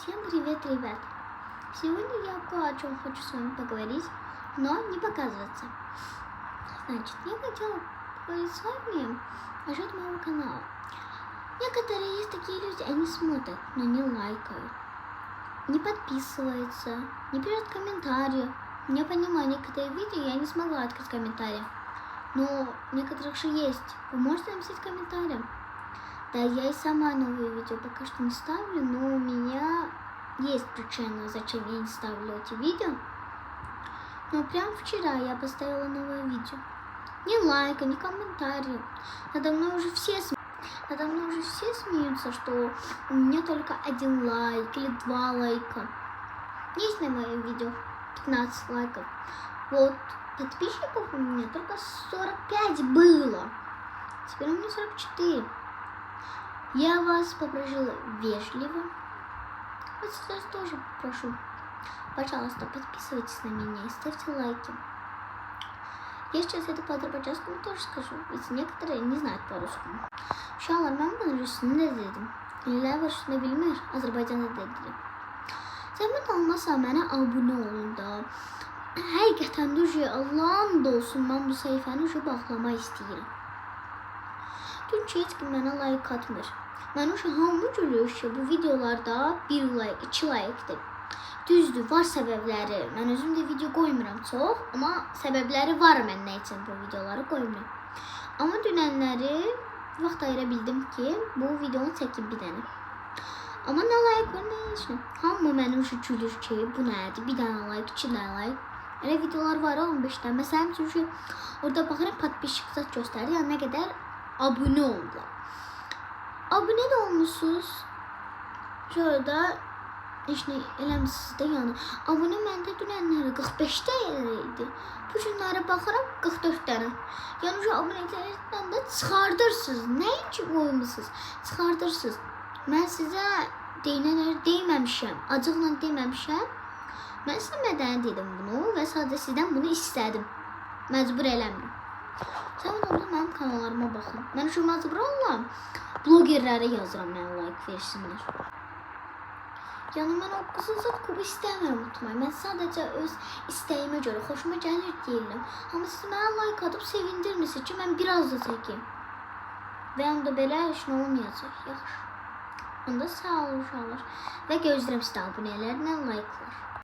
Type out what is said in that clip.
Всем привет, ребят! Сегодня я кое о чем хочу с вами поговорить, но не показываться. Значит, я хотела поговорить с вами насчет моего канала. Некоторые есть такие люди, они смотрят, но не лайкают, не подписываются, не пишут комментарии. Я понимаю, некоторые видео я не смогла открыть комментарии, но некоторых же есть. Вы можете написать комментарии. Да, я и сама новые видео пока что не ставлю, но у меня есть причина, зачем я не ставлю эти видео. Но прям вчера я поставила новое видео. Ни лайка, ни комментария. Надо мной уже все смеются, что у меня только 1 лайк или 2 лайка. Есть на моем видео 15 лайков. Вот подписчиков у меня только 45 было. Теперь у меня 44. Я вас попросила вежливо. Вот сейчас тоже прошу. Пожалуйста, подписывайтесь на меня и ставьте лайки. Я сейчас это по-азербайджанскому тоже скажу, ведь некоторые не знают по-русски. Uşaqlar, mən bunu rüsümdə dedim. İllər və rüsümdə bilmir, Azərbaycanda dedim. Zəhmət olmasa mənə abunə olun da. Həqiqətən də Allah'ın da olsun, mən bu səhifəni bağlamaq istəyirəm. Çünki heç kim mənə like atmır. Mən hamı görür ki, bu videolarda 1 like, 2 like'dır. Düzdür, var səbəbləri. Mən özüm də video qoymuram çox, amma səbəbləri var mən nə üçün bu videoları qoymuram. Amma dünənləri vaxt ayıra bildim ki, bu videonu çəkib bir dənə. Amma nə like var, nə heç nə. Hamı mənə gülür ki, bu nədir? Bir dənə like, 2 dənə like. Elə videolar var 15 dənə. Məsələn, çünki orada baxıram, podpişik zat göstərir, yəni nə qədər abunə oldular. Abunə də olmuşsunuz. Şurada heç nə eləmişsiniz də, yəni. Abunə məndə dünənləri 45 dənə idi. Bu günlərə baxıram 44 dənə. Yəni şu abunələrdən də çıxardırsınız. Nəyin ki qoymusunuz? Çıxardırsınız. Mən sizə deyməmişəm, acıqla deməmişəm. Mən sizə mədəni dedim bunu və sadəcə sizdən bunu istədim. Məcbur eləmirəm. Sən orada mənim kanallarıma baxın. Mən şu məcbur olmam. Blogerlərə yazıram, mənə like versinlər. Yəni mən o qızılzat kubu istəmirəm unutmayın. Mən sadəcə öz istəyimə görə, xoşuma gəlir deyirəm. Amma siz mənə like atıb sevindirmişsiniz ki, mən biraz da çəkeyim. Və onda belə heç nə olmayacaq. Yaxşı. Onda sağ olun uşaqlar. Və gözləyirəm sizdə abunələrlə like'lar.